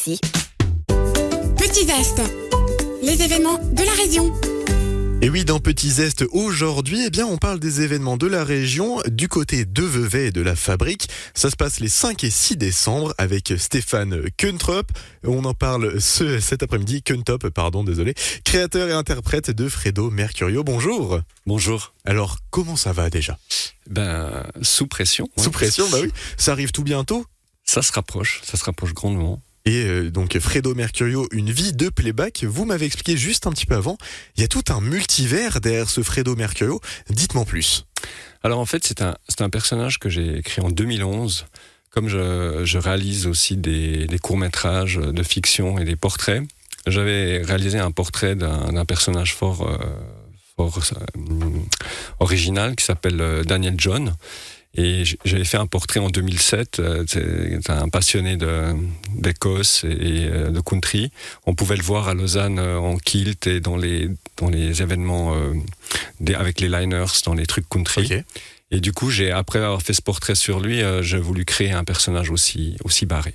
ici. Petit Zeste, les événements de la région. Et oui, dans Petit Zeste, aujourd'hui, on parle des événements de la région du côté de Vevey et de la Fabrique. Ça se passe les 5 et 6 décembre avec Stéphane Kuntop. On en parle cet après-midi, créateur et interprète de Fredo Mercurio. Bonjour. Bonjour. Alors, comment ça va déjà ? Sous pression. Sous pression, oui. Ça arrive tout bientôt ? Ça se rapproche grandement. Et donc Fredo Mercurio, une vie de playback. Vous m'avez expliqué juste un petit peu avant, il y a tout un multivers derrière ce Fredo Mercurio. Dites-moi plus. Alors en fait, c'est un personnage que j'ai créé en 2011. Comme je réalise aussi des courts-métrages de fiction et des portraits, j'avais réalisé un portrait d'un personnage fort original qui s'appelle Daniel John. Et j'avais fait un portrait en 2007, c'est un passionné d'Écosse et de country. On pouvait le voir à Lausanne en kilt et dans les événements avec les liners, dans les trucs country. Okay. Et du coup, après avoir fait ce portrait sur lui, j'ai voulu créer un personnage aussi barré.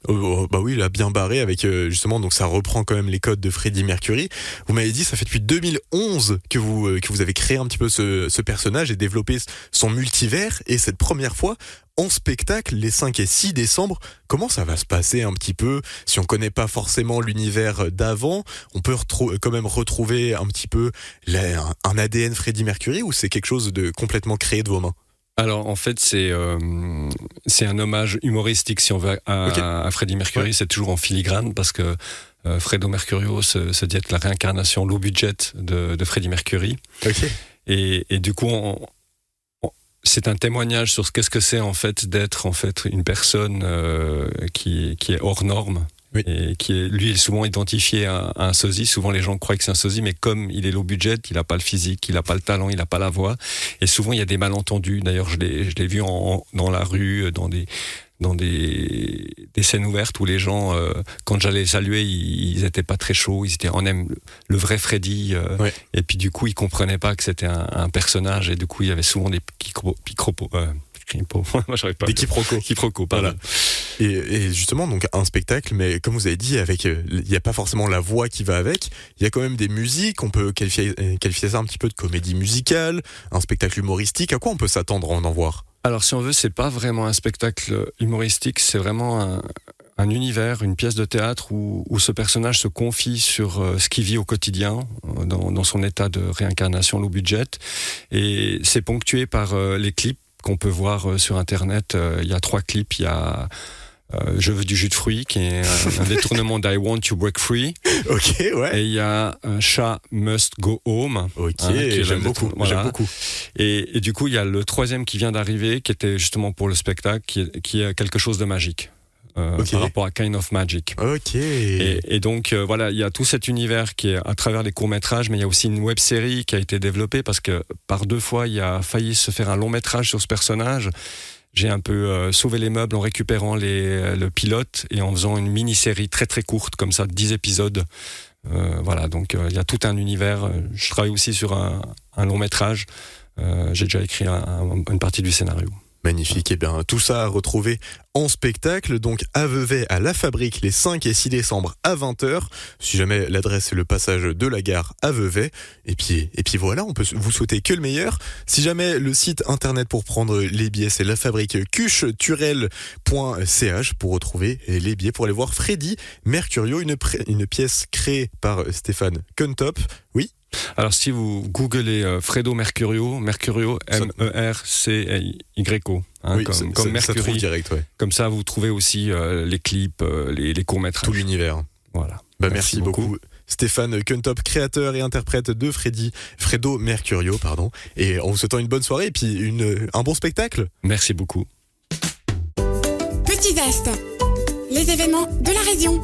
Oui, il a bien barré avec justement, donc ça reprend quand même les codes de Freddie Mercury. Vous m'avez dit, ça fait depuis 2011 que vous avez créé un petit peu ce personnage et développé son multivers. Et cette première fois en spectacle, les 5 et 6 décembre, comment ça va se passer un petit peu ? Si on connaît pas forcément l'univers d'avant, on peut quand même retrouver un petit peu un ADN Freddie Mercury, ou c'est quelque chose de complètement créé de vos mains ? Alors en fait c'est un hommage humoristique si on veut à Freddie Mercury. Ouais. C'est toujours en filigrane parce que Fredo Mercurio se dit être la réincarnation low budget de Freddie Mercury. Okay. Et du coup c'est un témoignage sur qu'est-ce que c'est en fait d'être en fait une personne qui est hors norme. Oui. Et lui est souvent identifié à un sosie. Souvent les gens croient que c'est un sosie, mais comme il est low budget, il n'a pas le physique, il n'a pas le talent, il n'a pas la voix. Et souvent il y a des malentendus. D'ailleurs je l'ai vu dans la rue, dans des scènes ouvertes où les gens, quand j'allais saluer, ils étaient pas très chauds. Ils étaient, on aime le vrai Freddy. Oui. Et puis du coup ils comprenaient pas que c'était un personnage. Et du coup il y avait souvent des des quiproquos, pardon. Voilà. Et justement, donc un spectacle, mais comme vous avez dit, il n'y a pas forcément la voix qui va avec. Il y a quand même des musiques. On peut qualifier ça un petit peu de comédie musicale, un spectacle humoristique. À quoi on peut s'attendre en voir ? Alors, si on veut, c'est pas vraiment un spectacle humoristique. C'est vraiment un univers, une pièce de théâtre où ce personnage se confie sur ce qu'il vit au quotidien, dans son état de réincarnation low budget. Et c'est ponctué par les clips qu'on peut voir sur Internet. Il y a 3 clips. Il y a Je veux du jus de fruits, qui est un détournement d'I Want to Break Free. Ok, ouais. Et il y a Chat Must Go Home. Ok, j'aime beaucoup. Voilà. J'aime beaucoup. Et du coup, il y a le 3e qui vient d'arriver, qui était justement pour le spectacle, qui est quelque chose de magique. Okay. Par rapport à Kind of Magic. Ok. Et donc, voilà, il y a tout cet univers qui est à travers les courts-métrages, mais il y a aussi une web-série qui a été développée parce que par 2 fois, il a failli se faire un long-métrage sur ce personnage. J'ai un peu sauvé les meubles en récupérant le pilote et en faisant une mini-série très très courte, comme ça, 10 épisodes. Voilà, donc il y a tout un univers. Je travaille aussi sur un long-métrage. J'ai déjà écrit une partie du scénario. Magnifique. Et bien, tout ça à retrouver en spectacle, donc à Vevey, à la Fabrique, les 5 et 6 décembre à 20h. Si jamais l'adresse est le passage de la gare à Vevey. Et puis voilà, on peut vous souhaiter que le meilleur. Si jamais le site internet pour prendre les billets, c'est la Fabrique cucheturel.ch pour retrouver les billets pour aller voir Freddie Mercurio, une pièce créée par Stéphane Kuntop. Oui. Alors si vous googlez Fredo Mercurio, Mercurio M-E-R-C-Y-O, oui, comme Mercury, ça trouve direct, ouais. Comme ça vous trouvez aussi les clips, les courts-métrages. Tout l'univers. Voilà. Merci beaucoup. Stéphane Kuntop, créateur et interprète de Fredo Mercurio, pardon. Et en vous souhaitant une bonne soirée et puis un bon spectacle. Merci beaucoup. Petit Zeste, les événements de la région.